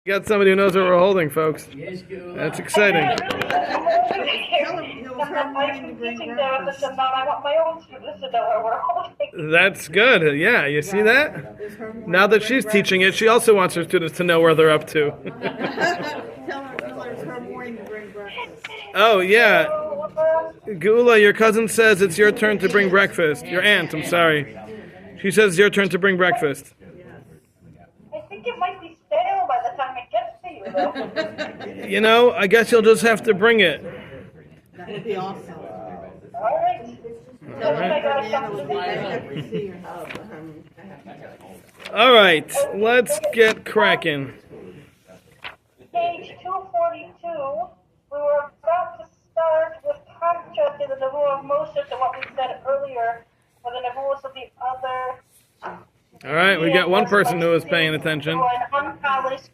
Got somebody who knows what we're holding, folks. That's exciting. I've been teaching Derech Hashem, I want my own students to know what we're holding. That's good. Yeah, you see that? Now that she's teaching it, she also wants her students to know where they're up to. Tell her it's her morning to bring breakfast. Oh, yeah. Geula, your cousin says it's your turn to bring breakfast. Your aunt, I'm sorry. She says it's your turn to bring breakfast. I think it might be stale by the time it gets to you, though. You know, I guess you'll just have to bring it. That would be awesome. All right. All right, let's get cracking. Page 242, we were about to start with contrasting the Nevuah of Moshe to what we said earlier with the Nevuahs of the other. All right, we got one person who is paying attention. An unpolished,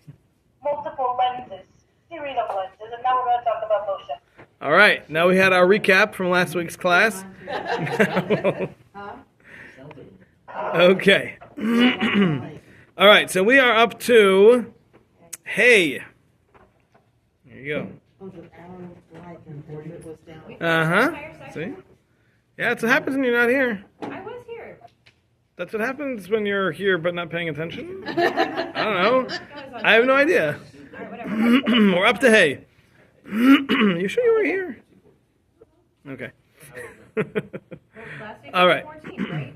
multiple lenses, series of lenses, and now we're going to talk about Moshe. All right, now we had our recap from last week's class. Okay. All right, so we are up to Hey. There you go. Uh-huh. See? Yeah, that's what happens when you're not here. I was here. That's what happens when you're here but not paying attention. I don't know. I have no idea. All right, whatever. We're up to Hey. You sure you were here? Okay. Last week All was right. the 14th, right?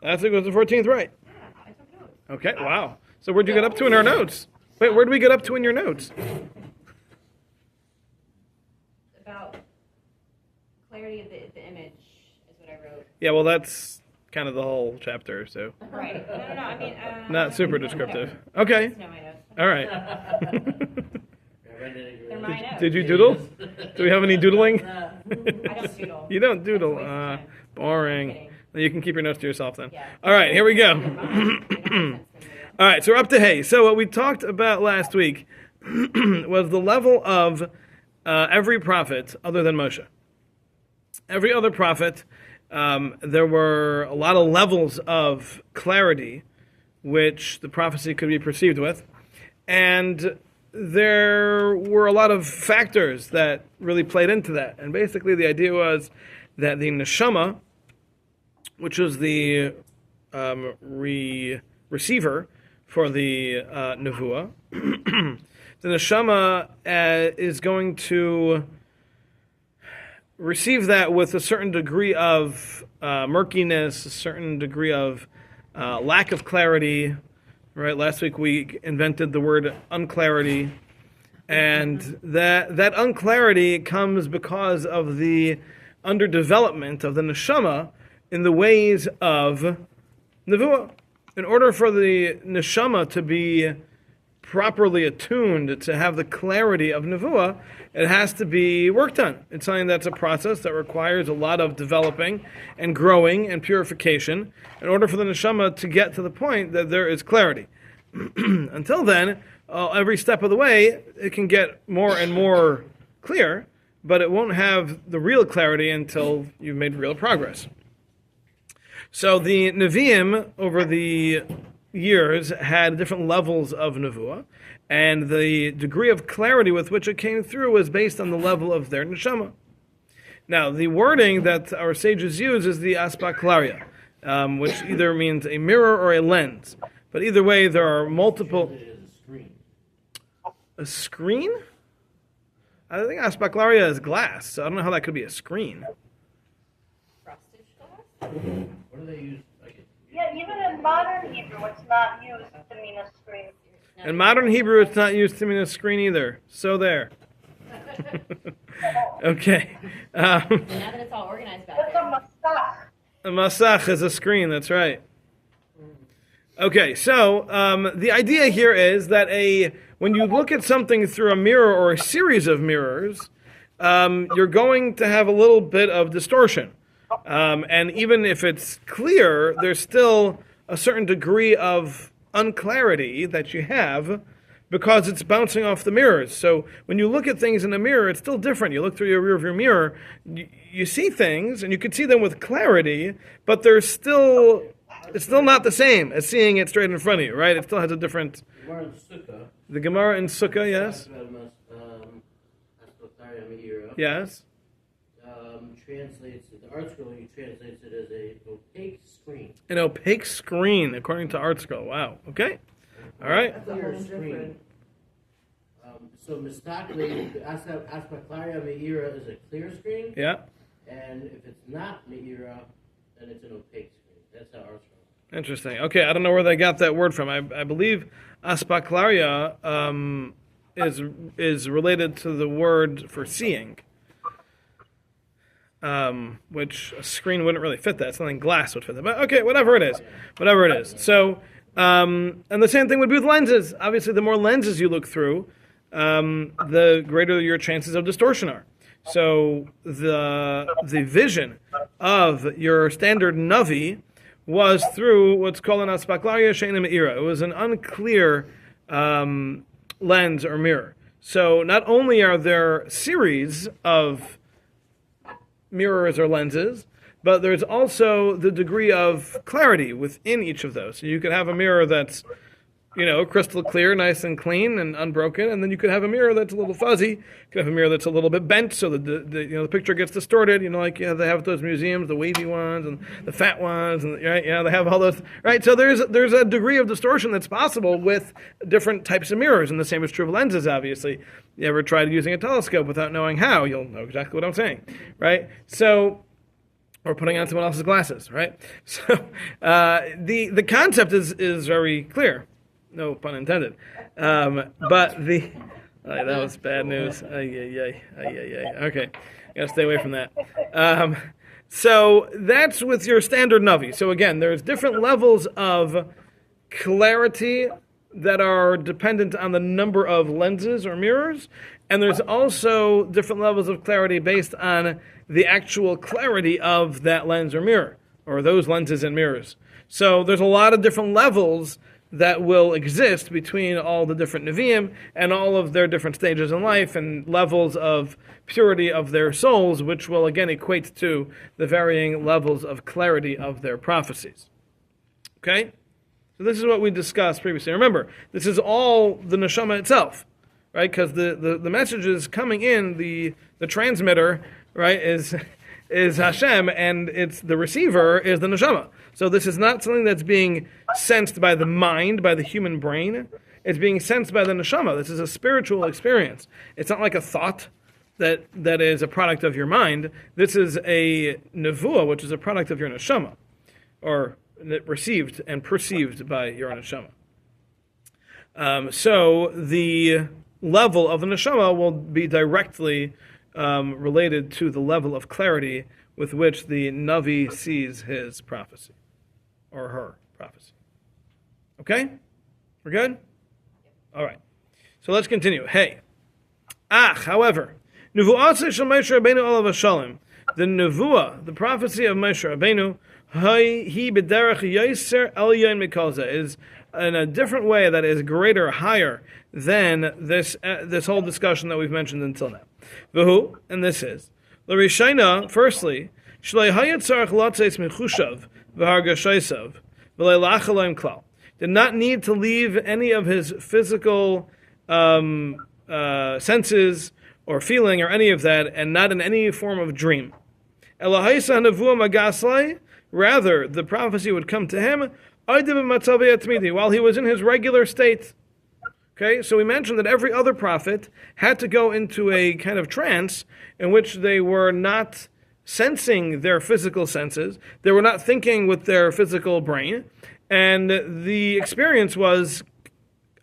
Last week was the 14th, right? Yeah, I took notes. Okay, wow. So where'd you get up to in our notes? Wait, where did we get up to in your notes? About clarity of the image is what I wrote. Yeah, well, that's kind of the whole chapter, so Right. No, I mean... not super descriptive. Okay, No, my notes. all right. They're my notes. Did you doodle? Do we have any doodling? I don't doodle. You don't doodle. That's a waste of time. Boring. Kidding. You can keep your notes to yourself then. Yeah. All right, here we go. All All right, so we're up to Hey. So what we talked about last week was the level of every prophet other than Moshe. Every other prophet, there were a lot of levels of clarity which the prophecy could be perceived with. And there were a lot of factors that really played into that. And basically the idea was that the neshama, which was the receiver for the nevuah, the neshama is going to receive that with a certain degree of murkiness, a certain degree of lack of clarity. Right? Last week we invented the word unclarity, and that unclarity comes because of the underdevelopment of the neshama in the ways of nevuah. In order for the neshama to be properly attuned, to have the clarity of nevuah, it has to be worked on. It's something that's a process that requires a lot of developing and growing and purification in order for the neshama to get to the point that there is clarity. Until then, every step of the way, it can get more and more clear, but it won't have the real clarity until you've made real progress. So the Nevi'im, over the years, had different levels of Nevuah, and the degree of clarity with which it came through was based on the level of their neshama. Now, the wording that our sages use is the aspaklaria, which either means a mirror or a lens. But either way, there are multiple... A screen? I think aspaklaria is glass, so I don't know how that could be a screen. Frosted glass? What do they use? Yeah, even in modern Hebrew, it's not used to mean a screen. In modern Hebrew, it's not used to mean a screen either. So there. Okay. Now that it's all organized back It's a there. masach. A masach is a screen, that's right. Okay, so the idea here is that when you look at something through a mirror or a series of mirrors, you're going to have a little bit of distortion. And even if it's clear, there's still a certain degree of unclarity that you have because it's bouncing off the mirrors. So when you look at things in a mirror, it's still different. You look through your rearview mirror, you see things, and you can see them with clarity, but it's still not the same as seeing it straight in front of you, right? It still has a different... The Gemara in Sukkah, yes. Yes. Translates the art scroll. He translates it as a opaque screen. An opaque screen, according to Art Scroll. Wow. Okay. All right. Clear screen. So mistakli, Aspaklaria Meira is a clear screen. Yeah. And if it's not Meira, then it's an opaque screen. That's how art scroll. Interesting. Okay, I don't know where they got that word from. I believe aspaklaria is related to the word for seeing, which a screen wouldn't really fit that. Something glass would fit that. But okay, whatever it is. So, and the same thing would be with lenses. Obviously, the more lenses you look through, the greater your chances of distortion are. So the vision of your standard Navi was through what's called an aspaklaria she'eina me'ira. It was an unclear lens or mirror. So not only are there series of mirrors or lenses, but there's also the degree of clarity within each of those. So you could have a mirror that's, crystal clear, nice and clean and unbroken, and then you could have a mirror that's a little fuzzy. You could have a mirror that's a little bit bent, so that the picture gets distorted. They have those museums, the wavy ones and the fat ones, and right, they have all those. Right, so there's a degree of distortion that's possible with different types of mirrors, and the same is true of lenses. Obviously, you ever tried using a telescope without knowing how, you'll know exactly what I'm saying, right? So. Or putting on someone else's glasses, right? So the concept is very clear. No pun intended. But that was bad news. Okay, gotta stay away from that. So that's with your standard Navi. So again, there's different levels of clarity that are dependent on the number of lenses or mirrors, and there's also different levels of clarity based on the actual clarity of that lens or mirror, or those lenses and mirrors. So there's a lot of different levels that will exist between all the different Nevi'im and all of their different stages in life and levels of purity of their souls, which will again equate to the varying levels of clarity of their prophecies. Okay? So this is what we discussed previously. Remember, this is all the neshama itself, right? Because the message is coming in, the transmitter, right, is Hashem, and the receiver is the neshama. So this is not something that's being sensed by the mind, by the human brain. It's being sensed by the neshama. This is a spiritual experience. It's not like a thought that is a product of your mind. This is a nevuah, which is a product of your neshama, or received and perceived by your neshama. So the level of the neshama will be directly related to the level of clarity with which the Navi sees his prophecy, or her prophecy. Okay? We're good? All right. So let's continue. Hey. However, Nevu'ah shel Moshe Rabbeinu olav hashalom, the Nevuah, the prophecy of Moshe Rabbeinu, he b'derech yoser elyon mikol zeh, is in a different way that is greater, higher than this whole discussion that we've mentioned until now. V'hu, and this is, l'rishaina, firstly, shlei hayat tzarech lotzeis mechushav v'hargashaisav v'lei lachalaim klal, did not need to leave any of his physical senses or feeling or any of that, and not in any form of dream. Elohaisa nevuah magaslai, rather the prophecy would come to him while he was in his regular state. Okay, so we mentioned that every other prophet had to go into a kind of trance in which they were not sensing their physical senses, they were not thinking with their physical brain, and the experience was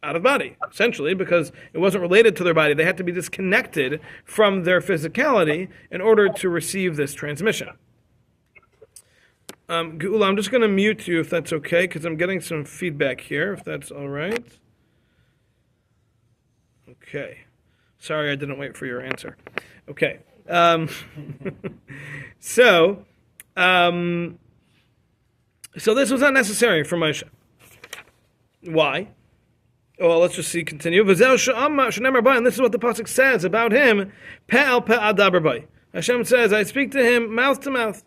out of body, essentially, because it wasn't related to their body. They had to be disconnected from their physicality in order to receive this transmission. Geula, I'm just going to mute you if that's okay, because I'm getting some feedback here, if that's all right. Okay. Sorry I didn't wait for your answer. Okay. So this was not necessary for Moshe. Why? Well, let's just see. Continue. And this is what the pasuk says about him. Pe'al pe'al daber bai. Hashem says, "I speak to him mouth to mouth."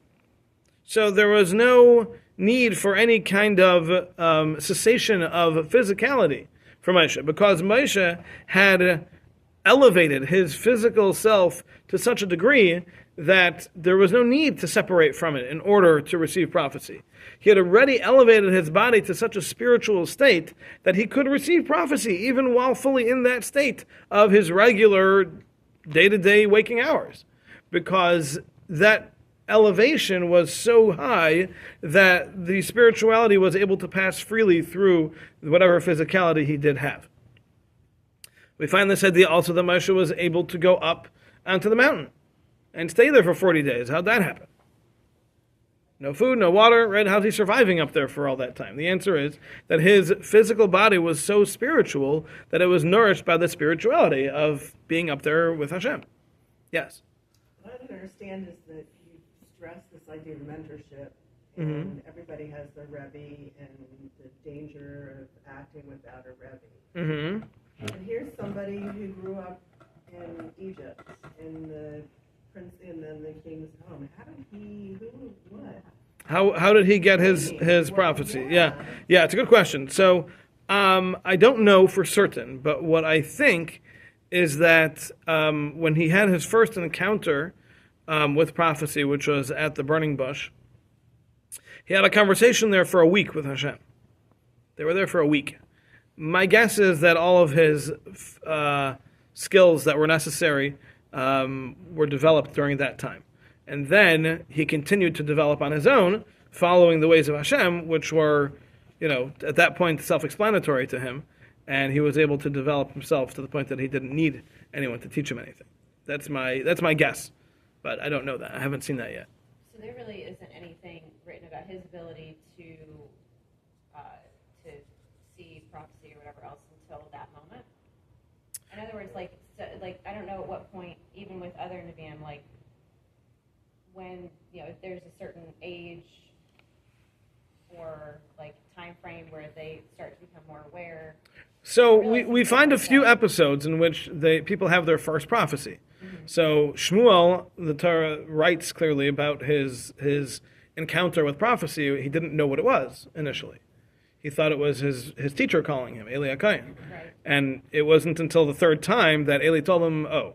So there was no need for any kind of cessation of physicality for Moshe, because Moshe had elevated his physical self to such a degree that there was no need to separate from it in order to receive prophecy. He had already elevated his body to such a spiritual state that he could receive prophecy even while fully in that state of his regular day-to-day waking hours, because that elevation was so high that the spirituality was able to pass freely through whatever physicality he did have. We find this idea also that Moshe was able to go up onto the mountain and stay there for 40 days. How'd that happen? No food, no water, right? How's he surviving up there for all that time? The answer is that his physical body was so spiritual that it was nourished by the spirituality of being up there with Hashem. Yes? What I don't understand is that you stress this idea of mentorship, and everybody has their Rebbe, and the danger of acting without a Rebbe. Mm-hmm. And here's somebody who grew up in Egypt, in the prince, and then the king's home. How did he? What? How did he get his prophecy? Yeah, it's a good question. So I don't know for certain, but what I think is that when he had his first encounter with prophecy, which was at the burning bush, he had a conversation there for a week with Hashem. They were there for a week. My guess is that all of his skills that were necessary were developed during that time. And then he continued to develop on his own, following the ways of Hashem, which were, at that point self-explanatory to him. And he was able to develop himself to the point that he didn't need anyone to teach him anything. That's my guess. But I don't know that. I haven't seen that yet. So there really isn't anything written about his ability to see prophecy or whatever else until that moment. In other words, I don't know at what point, even with other Nevi'im, when if there's a certain age or time frame where they start to become more aware. So we find a few episodes in which people have their first prophecy. Mm-hmm. So Shmuel, the Torah writes clearly about his encounter with prophecy. He didn't know what it was initially. He thought it was his teacher calling him, Eli HaKohen. Right. And it wasn't until the third time that Eli told him, oh,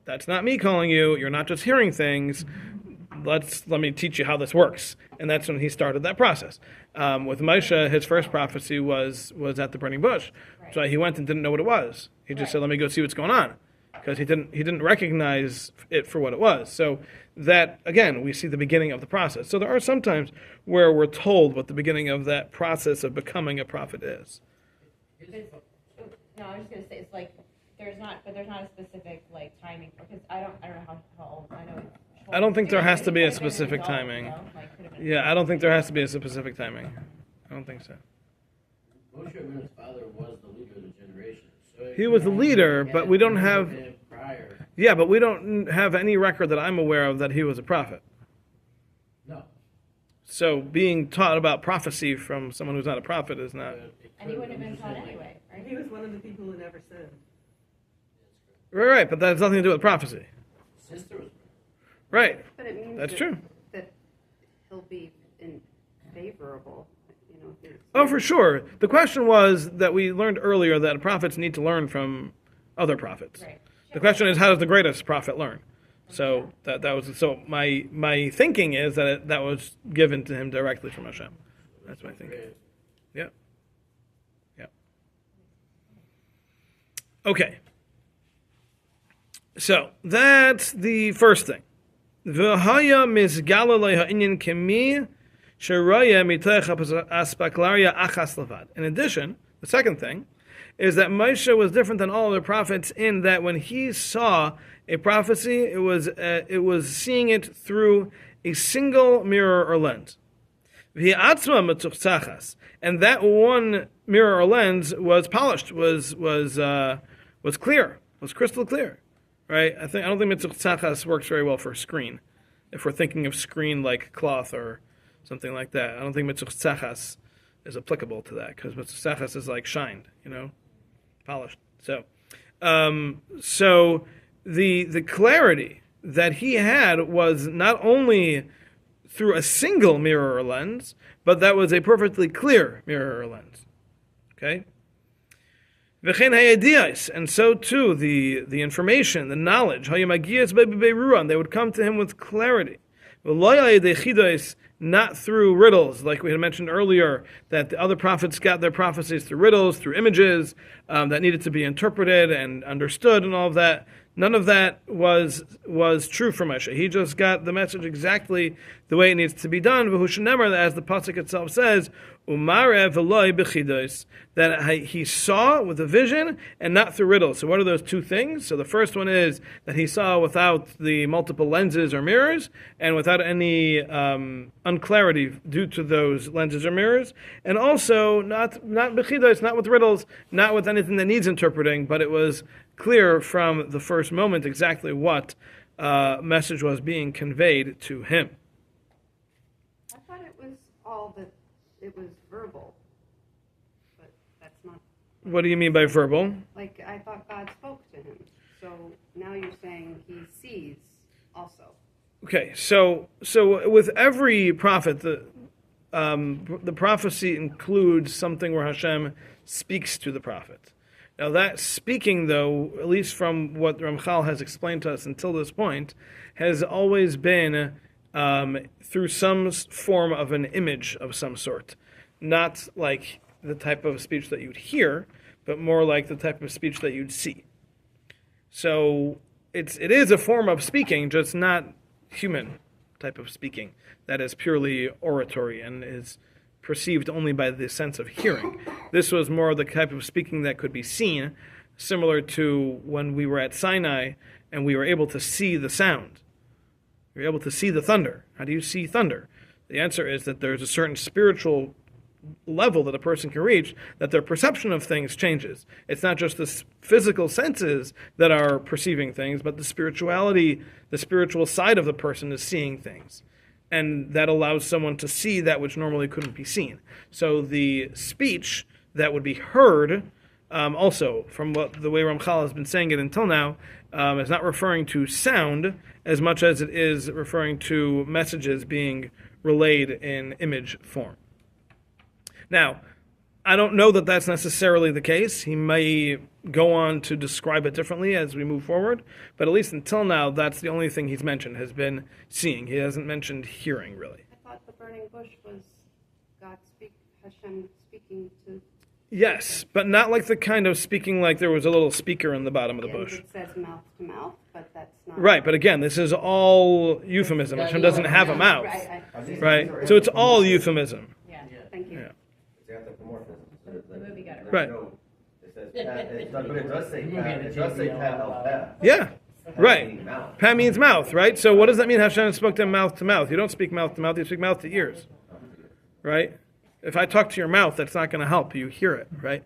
that's not me calling you. You're not just hearing things. Let me teach you how this works. And that's when he started that process. With Moshe, his first prophecy was at the burning bush. Right. So he went and didn't know what it was. He just said, let me go see what's going on. Because he didn't recognize it for what it was. So that, again, we see the beginning of the process. So there are some times where we're told what the beginning of that process of becoming a prophet is. No, I was just going to say, it's there's not a specific timing, because I don't know how old, I know. I don't think there has to be a specific timing. Yeah, I don't think there has to be a specific timing. I don't think so. Moshe Rabbeinu's father was the leader of the generation. So he was the leader, but we don't have. Prior. Yeah, but we don't have any record that I'm aware of that he was a prophet. No. So being taught about prophecy from someone who's not a prophet is not. And he wouldn't have been taught anyway, right? He was one of the people who never sinned. Right, but that has nothing to do with prophecy. Sister was. Right. But it means That's that, true. that he'll be favorable, Oh, for sure. The question was that we learned earlier that prophets need to learn from other prophets. Right. The question is, how does the greatest prophet learn? So that was my thinking is that that was given to him directly from Hashem. That's my thinking. Yeah. Okay. So that's the first thing. V'haya misgala le'ha'inyan kemi sheraya mitech aspaklaria achas levad. In addition, the second thing is that Moshe was different than all other prophets in that when he saw a prophecy, it was seeing it through a single mirror or lens. And that one mirror or lens was polished, was clear, was crystal clear. Right? I don't think mitzvah tzachas works very well for screen. If we're thinking of screen like cloth or something like that, I don't think mitzvah tzachas is applicable to that, because mitzvah tzachas is like shined, polished. So the clarity that he had was not only through a single mirror or lens, but that was a perfectly clear mirror or lens. Okay? V'chein hayediyos, and so too the information, the knowledge. Hayamagiyos beberuan, they would come to him with clarity. V'lo yadechidos, not through riddles, like we had mentioned earlier, that the other prophets got their prophecies through riddles, through images that needed to be interpreted and understood, and all of that. None of that was true for Moshe. He just got the message exactly the way it needs to be done. V'hushanemar, as the pasuk itself says, umarev v'loi b'chidos, that he saw with a vision and not through riddles. So what are those two things? So the first one is that he saw without the multiple lenses or mirrors and without any unclarity due to those lenses or mirrors, and also not b'chidos, not with riddles, not with anything that needs interpreting, but it was clear from the first moment exactly what message was being conveyed to him. I thought it was all that it was verbal, but that's not. What do you mean by verbal? Like, I thought God spoke to him. So now you're saying he sees also. Okay, so with every prophet, the prophecy includes something where Hashem speaks to the prophet. Now that speaking, though, at least from what Ramchal has explained to us until this point, has always been through some form of an image of some sort. Not like the type of speech that you'd hear, but more like the type of speech that you'd see. So it is a form of speaking, just not human type of speaking that is purely oratory and is perceived only by the sense of hearing. This was more the type of speaking that could be seen, similar to when we were at Sinai and we were able to see the sound. We were able to see the thunder. How do you see thunder? The answer is that there's a certain spiritual level that a person can reach, that their perception of things changes. It's not just the physical senses that are perceiving things, but the spirituality, the spiritual side of the person is seeing things. And that allows someone to see that which normally couldn't be seen. So the speech that would be heard, also from the way Ramchal has been saying it until now, is not referring to sound as much as it is referring to messages being relayed in image form. Now, I don't know that that's necessarily the case. He may go on to describe it differently as we move forward, but at least until now, that's the only thing he's mentioned, has been seeing. He hasn't mentioned hearing, really. I thought the burning bush was Hashem speaking to. Yes, but not like the kind of speaking like there was a little speaker in the bottom of the bush. It says mouth to mouth, but that's not. Right, but again, this is all euphemism. Hashem doesn't have a mouth, right? So it's all euphemism. Yeah. Thank you. Yeah. The movie got it Right. It says, but it does say peh el peh. Yeah, right. Meaning mouth. Peh means mouth, right? So what does that mean? Hashem spoke to him mouth to mouth. You don't speak mouth to mouth. You speak mouth to ears, right? If I talk to your mouth, that's not going to help. You hear it, right?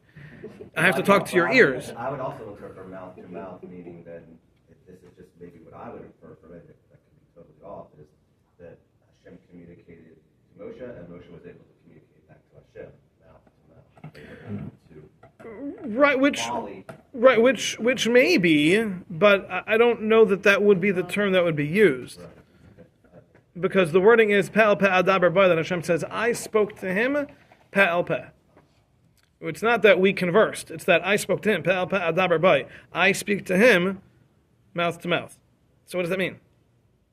I have to talk to your ears. I would also interpret mouth to mouth, meaning that if this is just maybe what I would infer from it, that could be totally off, is that Hashem communicated to Moshe, and Moshe was able to communicate back to Hashem, mouth to mouth. Which may be, but I don't know that would be the term that would be used. Because the wording is peh el peh adaber bai, that Hashem says, I spoke to him, peh el peh. It's not that we conversed, it's that I spoke to him, peh el peh adaber bai. I speak to him, mouth to mouth. So what does that mean?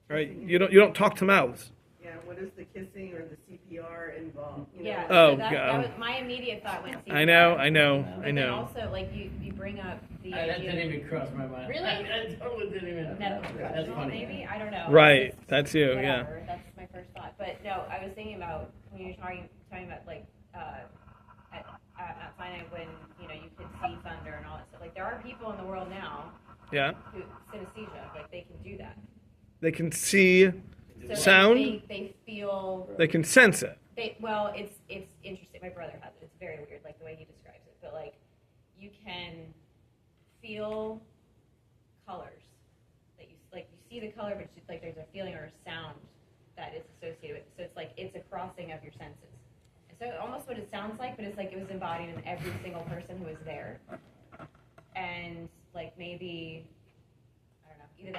Right? You don't talk to mouths. Yeah, what is the kissing or the CPR involved? You know? Yeah. Oh, so that God. was my immediate thought went. I know. But then also, like you bring up the That idea. didn't even cross my mind. Really? That totally didn't even. No, That's funny. maybe I don't know. Right, that's you, Whatever. yeah. That's my first thought. But no, I was thinking about when you were talking about like at Sinai when you could see thunder and all that stuff. Like there are people in the world now Yeah. who synesthesia, like they can do that. They can see So sound. Like, they feel. They can sense it. It's interesting. My brother has it. It's very weird, like the way he describes it. But like, you can feel colors. That you see the color, but it's like there's a feeling or a sound that is associated with it. So it's like it's a crossing of your senses. And so almost what it sounds like, but it's like it was embodied in every single person who was there. And like maybe I don't know, either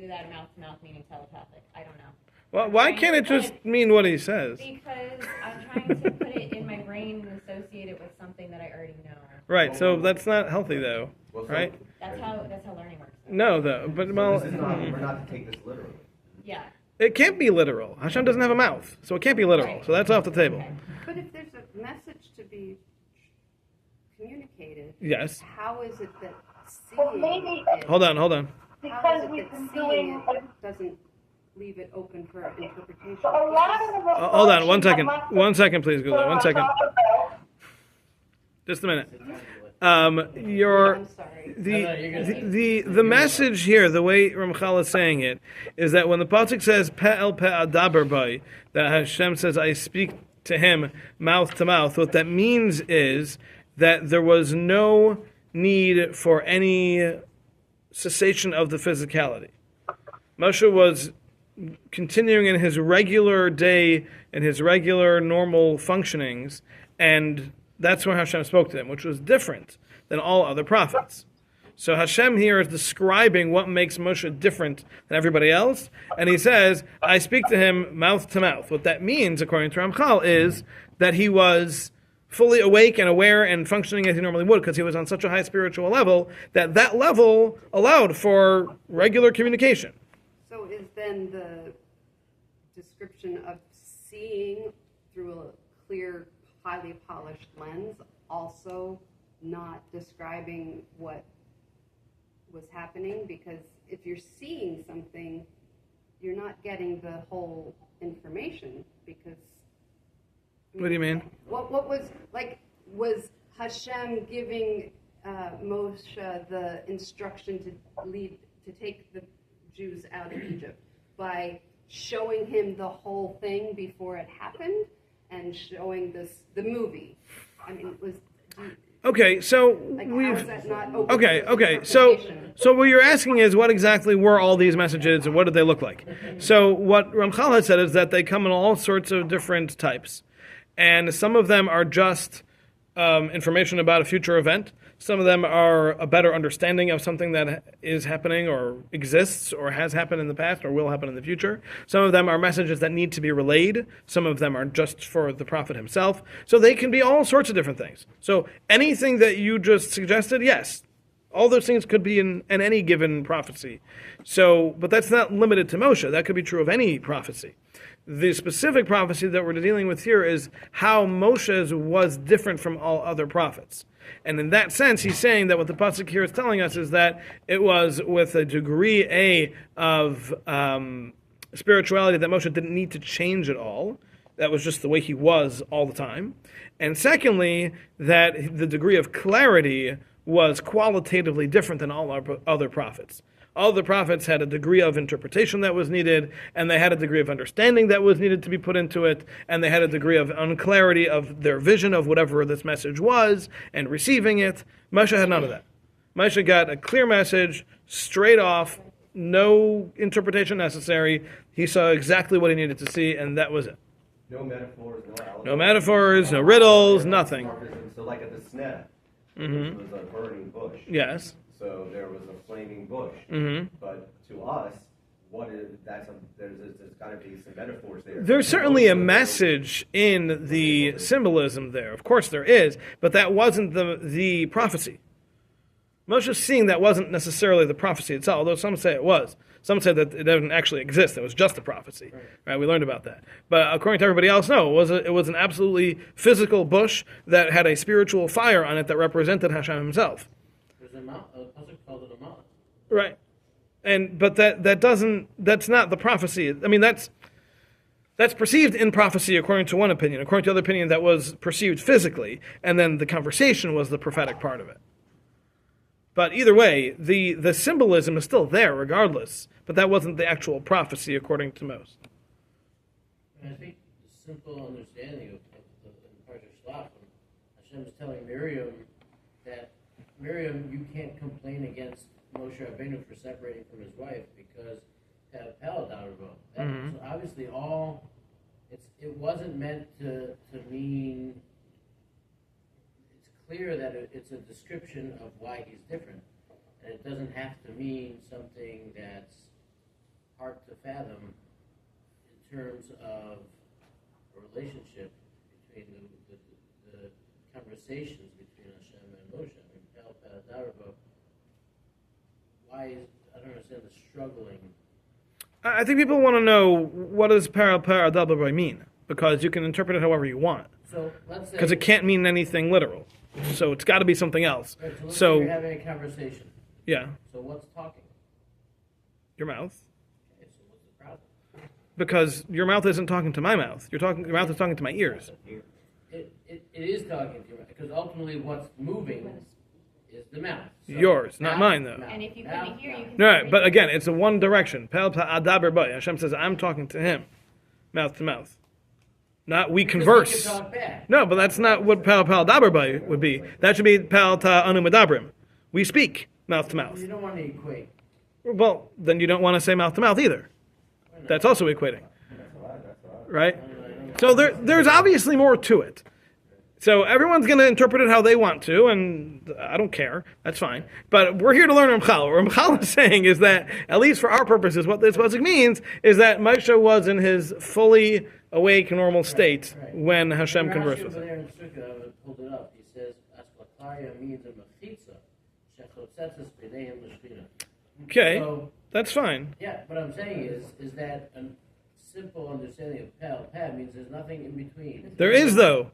that or mouth to mouth meaning telepathic. I don't know. Well, why can't it just mean what he says? Because I'm trying to put it in my brain and associate it with something that I already know. Right. So that's not healthy, though. Well, so- Right? That's how learning works. Though. No, though. But well, This is not, we're not to take this literally. Yeah. it can't be literal. Hashem doesn't have a mouth, so it can't be literal. So that's off the table. Okay. But if there's a message to be communicated, Yes. how is it that Well, seeing maybe it, Hold on. how because is it we've that been seeing doing it doesn't leave it open for interpretation? a lot of the Hold on. One second. reflections that One second, please, Gula. One second. Just a minute. Your I'm sorry. the message here, the way Ramchal is saying it, is that when the pasuk says "Pe'el pe'adaber bay," that Hashem says, "I speak to him mouth to mouth." What that means is that there was no need for any cessation of the physicality. Moshe was continuing in his regular day and his regular normal functionings, and that's when Hashem spoke to him, which was different than all other prophets. So Hashem here is describing what makes Moshe different than everybody else, and he says, I speak to him mouth to mouth. What that means, according to Ramchal, is that he was fully awake and aware and functioning as he normally would, because he was on such a high spiritual level, that that level allowed for regular communication. So is then the description of seeing through a clear, highly polished lens also not describing what was happening? Because if you're seeing something, you're not getting the whole information, because What do you mean? what was, like, was Hashem giving Moshe the instruction to take the Jews out of Egypt by showing him the whole thing before it happened and showing the movie? I mean, Okay, so like, how we've is that not open Okay, to okay. interpretation? So what you're asking is what exactly were all these messages and what did they look like? So what Ramchal has said is that they come in all sorts of different types. And some of them are just information about a future event. Some of them are a better understanding of something that is happening or exists or has happened in the past or will happen in the future. Some of them are messages that need to be relayed. Some of them are just for the prophet himself. So they can be all sorts of different things. So anything that you just suggested, yes, all those things could be in any given prophecy. So, but that's not limited to Moshe. That could be true of any prophecy. The specific prophecy that we're dealing with here is how Moshe's was different from all other prophets. And in that sense, he's saying that what the pasuk here is telling us is that it was with a degree of spirituality that Moshe didn't need to change at all. That was just the way he was all the time. And secondly, that the degree of clarity was qualitatively different than all our other prophets. All the prophets had a degree of interpretation that was needed, and they had a degree of understanding that was needed to be put into it, and they had a degree of unclarity of their vision of whatever this message was, and receiving it. Moshe had none of that. Moshe got a clear message, straight off, no interpretation necessary. He saw exactly what he needed to see, and that was it. No metaphors, no allegories. No metaphors, no riddles, nothing. So like at the sneh, Mhm. which was a burning bush. Yes. So there was a flaming bush. Mhm. But to us, there's got to be some metaphors there. There's certainly a message in the symbolism there. Of course there is, but that wasn't the prophecy. Moshe's seeing that wasn't necessarily the prophecy itself, although some say it was. Some say that it didn't actually exist. It was just a prophecy. Right? We learned about that. But according to everybody else, no. It was an absolutely physical bush that had a spiritual fire on it that represented Hashem himself. There's a pasuk called it a mount. Right. But that's not the prophecy. I mean, that's perceived in prophecy according to one opinion. According to the other opinion, that was perceived physically, and then the conversation was the prophetic part of it. But either way, the symbolism is still there regardless, but that wasn't the actual prophecy according to most. And I think the simple understanding of the Parsha Shlach, when Hashem is telling Miriam that, Miriam, you can't complain against Moshe Rabbeinu for separating from his wife because So obviously it wasn't meant to mean, it's clear that it's a description of why he's different. And it doesn't have to mean something that's hard to fathom in terms of a relationship between the conversations between Hashem and Moshe. Why is, I don't understand the struggling. I think people want to know what does para double by mean, because you can interpret it however you want. So let's say, Because it can't mean anything literal. So it's got to be something else. right, so let's say So, you're having a conversation. yeah, So what's talking? your mouth. Okay, so what's the problem? Because your mouth isn't talking to my mouth. Your mouth is talking to my ears. It is talking to you, because ultimately what's moving is the mouth. So Yours, not mine, though. mouth, And if you mouth, couldn't hear, you mouth. can Right, but again, it's a one direction. Pel adaber bay. Hashem says, I'm talking to him, mouth to mouth. Not we Because converse. we can talk back. No, but that's not what pel daber bay would be. That should be pel ta anu medabrim. We speak mouth to mouth. You don't want to equate. Well, then you don't want to say mouth to mouth either. That's also equating. Right? So there's obviously more to it. So everyone's going to interpret it how they want to, and I don't care. That's fine. But we're here to learn Ramchal. What Ramchal is saying is that, at least for our purposes, what this pasuk means is that Moshe was in his fully awake, normal state when Hashem conversed with him. There in Sukkah, I pulled it up. He says, "Asklaklaria means a mechitza, shechotzetzes b'neihem l'shchina." Okay, So, that's fine. yeah, what I'm saying is that a simple understanding of Peh means there's nothing in between. There is, though.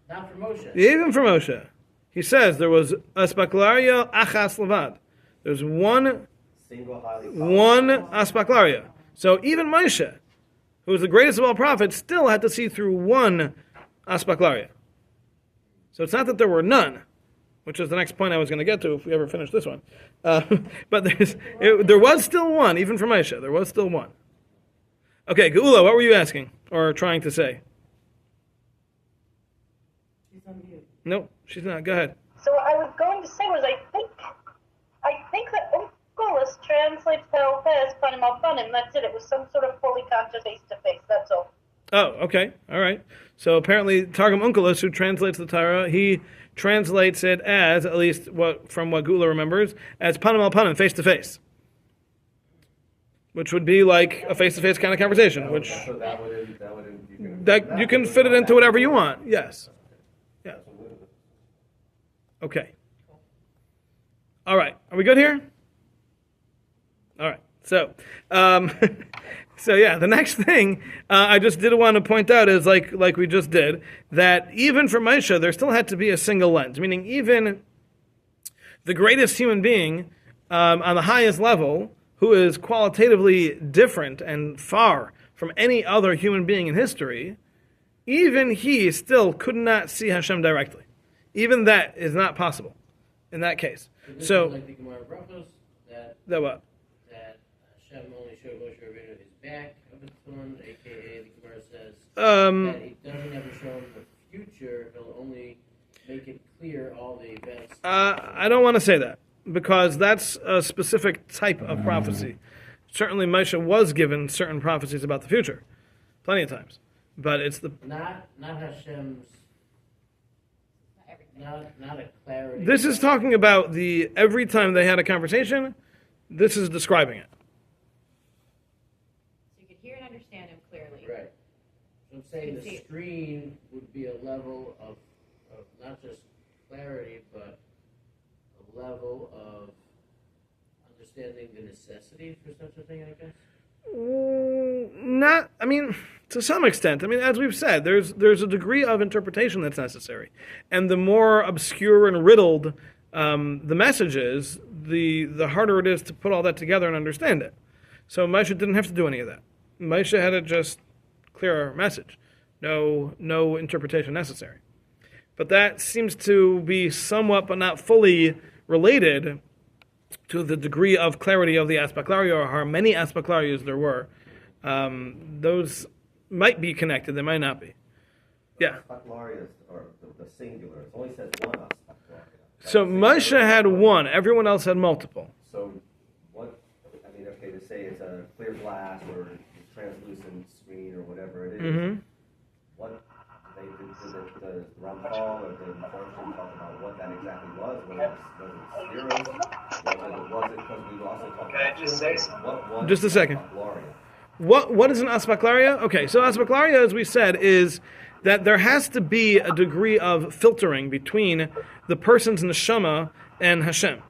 Not for Moshe. Even for Moshe. He says there was aspaklaria achas levad. There's one aspaklaria. So even Moshe, who was the greatest of all prophets, still had to see through one aspaklaria. So it's not that there were none, which is the next point I was going to get to if we ever finish this one. But there was still one, even for Moshe. There was still one. Okay, Geula, what were you asking or trying to say? She's on mute. No, she's not. Go ahead. So what I was going to say was I think that Unculus translates Pel as panim al panim. That's it. It was some sort of fully conscious face to face. That's all. Oh, okay. All right. So apparently Targum Unculus, who translates the Torah, he translates it as, at least from what Gula remembers, as panim al panim, face to face. Which would be like a face-to-face kind of conversation, which So that you can fit it into whatever you want. Yes. Yeah. Okay. All right. Are we good here? All right. So, so yeah, the next thing I just did want to point out is like we just did, that even for Moshe, there still had to be a single lens, meaning even the greatest human being on the highest level, who is qualitatively different and far from any other human being in history, even he still could not see Hashem directly. Even that is not possible in that case. This So, is like the Gemara Brachos, that what? that Hashem only showed Moshe Rabbeinu his back of the throne, aka the Gemara says that he doesn't ever show him the future, he'll only make it clear all the events. I don't want to say that, because that's a specific type of prophecy. Certainly Moshe was given certain prophecies about the future, plenty of times. But it's not Hashem's, not a clarity. this is talking about every time they had a conversation, this is describing it. So you could hear and understand him clearly. Right. So I'm saying You can see the it. screen would be a level of not just clarity, but a level of understanding the necessity for such a thing, I guess. Not, I mean, to some extent. I mean, as we've said, there's a degree of interpretation that's necessary, and the more obscure and riddled the message is, the harder it is to put all that together and understand it. So Moshe didn't have to do any of that. Moshe had to just clear our message. No interpretation necessary. But that seems to be somewhat, but not fully, related to the degree of clarity of the aspaklaria, or how many aspaklarias there were. Those might be connected, they might not be. Yeah. Aspaklarias are the singular. It only says one aspaklaria. So Moshe had one, everyone else had multiple. So what, I mean, okay, to say it's a clear glass or a translucent screen or whatever it is, Mm-hmm. what the Ramchal or the Mepharshim talk about what that exactly was? Was it spheres? Was it because we also talked Can I about just say something? what was Just a second. Aspaklaria? What is an aspaklaria? Okay, so aspaklaria, as we said, is that there has to be a degree of filtering between the person's neshama and Hashem.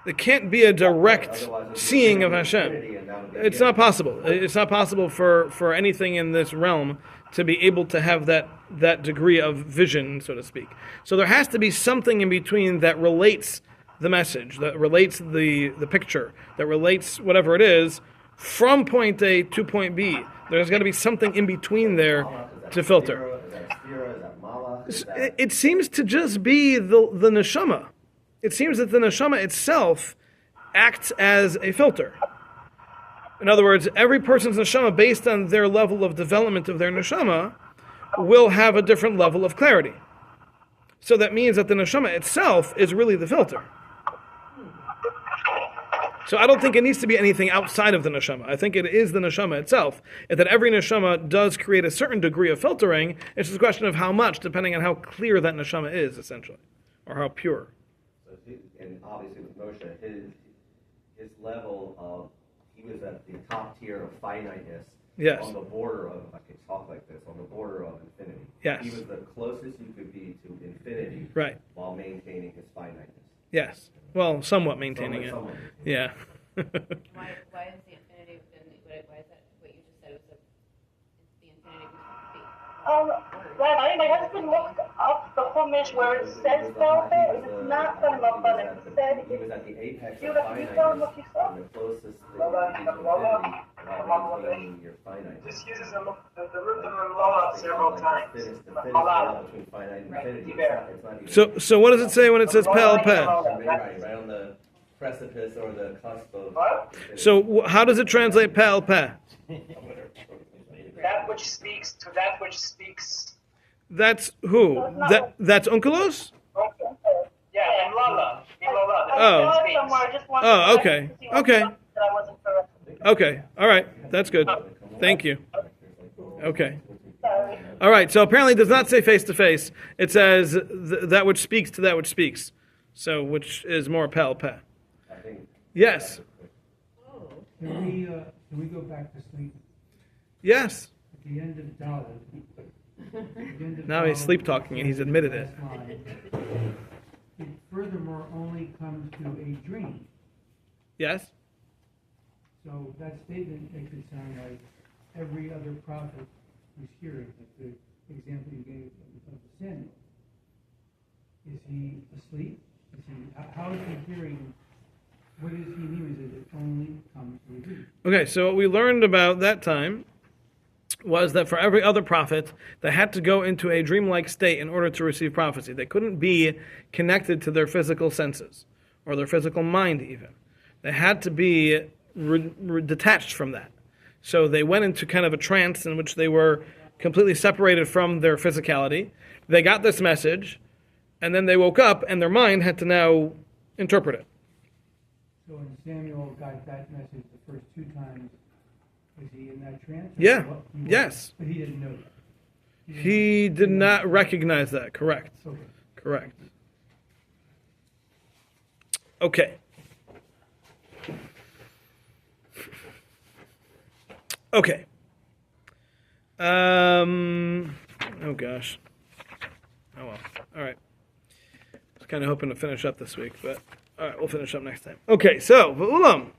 There can't be a direct seeing of Hashem. It's not possible. It's not possible for anything in this realm to be able to have that degree of vision, so to speak. So there has to be something in between that relates the message, that relates the picture, that relates whatever it is from point A to point B. There's got to be something in between there to filter. It seems to just be the neshama. It seems that the neshama itself acts as a filter. In other words, every person's neshama, based on their level of development of their neshama, will have a different level of clarity. So that means that the neshama itself is really the filter. So I don't think it needs to be anything outside of the neshama. I think it is the neshama itself. And that every neshama does create a certain degree of filtering. It's just a question of how much, depending on how clear that neshama is, essentially, or how pure. And obviously with Moshe, his level of, he was at the top tier of finiteness. Yes. On the border of, if I could talk like this, on the border of infinity. Yes. He was the closest you could be to infinity. Right. While maintaining his finiteness. Yes. Well, somewhat maintaining it. Somewhat. Yeah. Why is the infinity within why is that what you just said was the infinity Rabbi, my husband looked up the Chumash where it says about it, and it's not talking about fun. It said, He was at the apex you of tell him finiteness. what you saw? And the closest thing you could be to infinity while maintaining your finiteness. Just uses the root of the law several times. The finish between finite and infinity. It's not even So what does it say when it says Pel Peh? right on the precipice or the cusp of infinity. So how does it translate Pel Peh? That which speaks to that which speaks. That's who? That's Unkelos? Yeah, Imlala. Oh. Somewhere, I just wanted Oh, to okay. see what Okay. that I wasn't correct. Okay. All right. That's good. Thank you. Okay. Sorry. All right. So apparently it does not say face to face. It says that which speaks to that which speaks. So which is more Pel Peh. Yes. Can we go back to sleep? Yes. At the end of Dalit. Now he's sleep talking and he's admitted it. It furthermore only comes to a dream. Yes. So that statement makes it sound like every other prophet was hearing, like the example you gave of Samuel. Is he asleep? How is he hearing? What does he mean? Is it only comes to a dream? Okay, so what we learned about that time was that for every other prophet, they had to go into a dreamlike state in order to receive prophecy. They couldn't be connected to their physical senses or their physical mind even. They had to be detached from that. So they went into kind of a trance in which they were completely separated from their physicality. They got this message, and then they woke up, and their mind had to now interpret it. So when Samuel got that message the first two times, was he in that trance? Yeah. He Yes. But he didn't know that. He did not recognize that. Correct. Okay. Correct. Okay. Okay. Oh gosh. Oh well. All right. I was kind of hoping to finish up this week, but all right, we'll finish up next time. Okay, so V'ulam.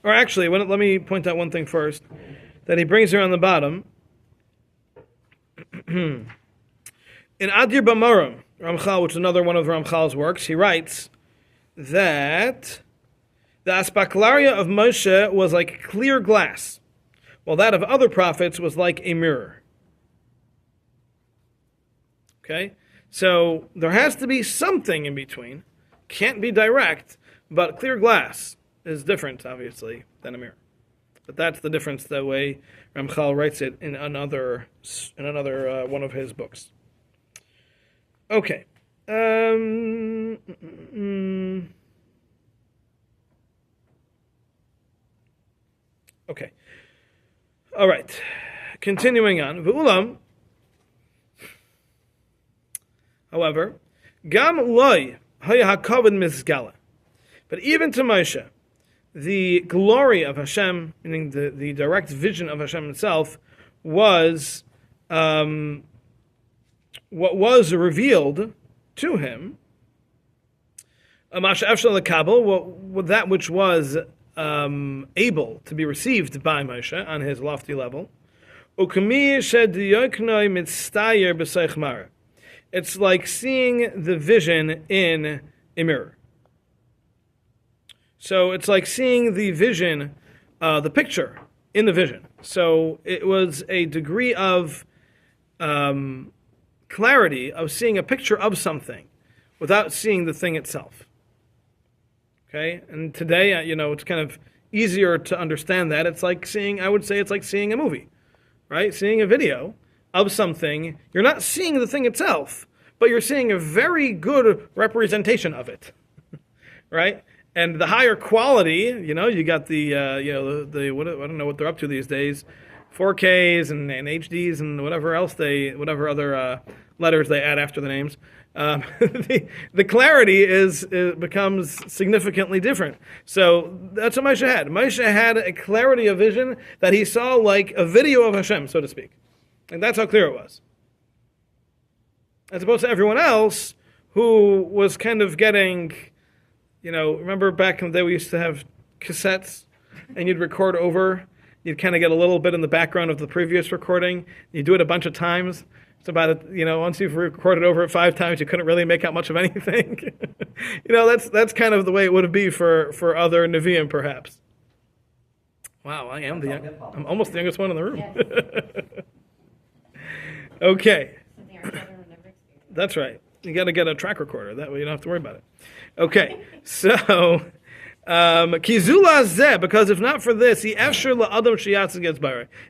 Or actually, let me point out one thing first that he brings here on the bottom. In Adir B'Maram, Ramchal, which is another one of Ramchal's works, he writes that the aspaklaria of Moshe was like clear glass, while that of other prophets was like a mirror. Okay? So there has to be something in between. Can't be direct, but clear glass is different, obviously, than a mirror. But that's the difference, the way Ramchal writes it in another one of his books. Okay. Okay. All right. Continuing on. V'ulam. However, gam loy haya hakavod mizgala. But even to Moshe, the glory of Hashem, meaning the direct vision of Hashem himself, was what was revealed to him. That which was able to be received by Moshe on his lofty level. It's like seeing the vision in a mirror. So it's like seeing the vision, the picture in the vision. So it was a degree of clarity of seeing a picture of something without seeing the thing itself. Okay, and today, it's kind of easier to understand that. It's like seeing a movie, right? Seeing a video of something. You're not seeing the thing itself, but you're seeing a very good representation of it, right? And the higher quality, you got the I don't know what they're up to these days, 4Ks and HDs and whatever other letters they add after the names. The clarity becomes significantly different. So that's what Moshe had. Moshe had a clarity of vision that he saw like a video of Hashem, so to speak. And that's how clear it was. As opposed to everyone else who was kind of getting, remember back in the day we used to have cassettes and you'd record over. You'd kind of get a little bit in the background of the previous recording. You do it a bunch of times. It's about once you've recorded over it 5 times, you couldn't really make out much of anything. That's kind of the way it would be for other Nevi'im, perhaps. Wow, I'm almost the youngest one in the room. Yes. Okay, Something our children would never experience. that's right. You got to get a track recorder. That way you don't have to worry about it. Okay, so kizula zeh, because if not for this,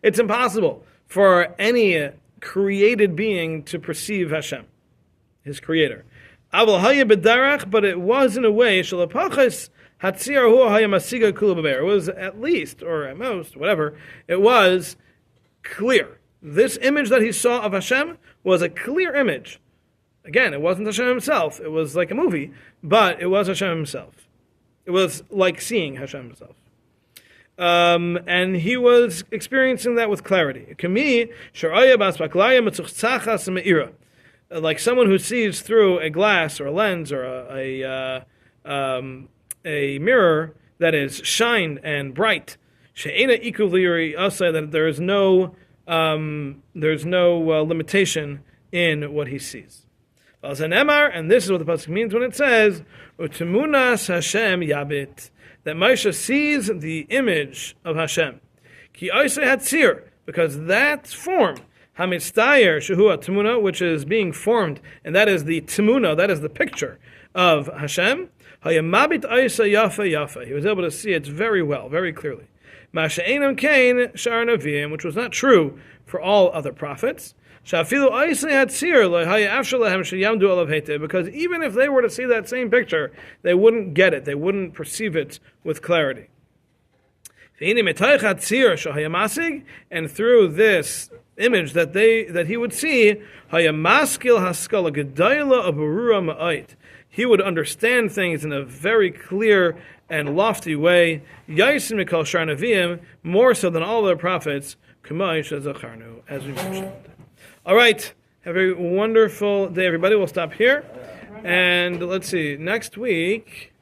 it's impossible for any created being to perceive Hashem, his creator. But it was in a way, it was at least, or at most, whatever, it was clear. This image that he saw of Hashem was a clear image. Again, it wasn't Hashem himself. It was like a movie, but it was Hashem himself. It was like seeing Hashem himself. And he was experiencing that with clarity. Like someone who sees through a glass or a lens or a mirror that is shined and bright. That there's no limitation in what he sees. And this is what the pasuk means when it says, "Utemunas Hashem yabit," that Moshe sees the image of Hashem. Ki oisei hatzir, because that form, hamitzayer shehu temuna, which is being formed, and that is the temuna, that is the picture of Hashem. Hayamabit oisei yafa yafa. He was able to see it very well, very clearly. Masha einam kain shar neviim, which was not true for all other prophets. Because even if they were to see that same picture, they wouldn't get it. They wouldn't perceive it with clarity. And through this image that he would see, he would understand things in a very clear and lofty way, more so than all other prophets, as we mentioned. All right. Have a wonderful day, everybody. We'll stop here. And let's see. Next week,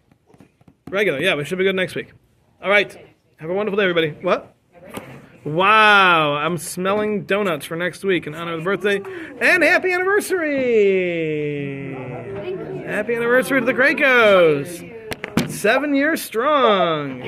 regular. Yeah, we should be good next week. All right. Have a wonderful day, everybody. What? Wow. I'm smelling donuts for next week in honor of the birthday. And happy anniversary. Happy anniversary to the Grecos. 7 years strong.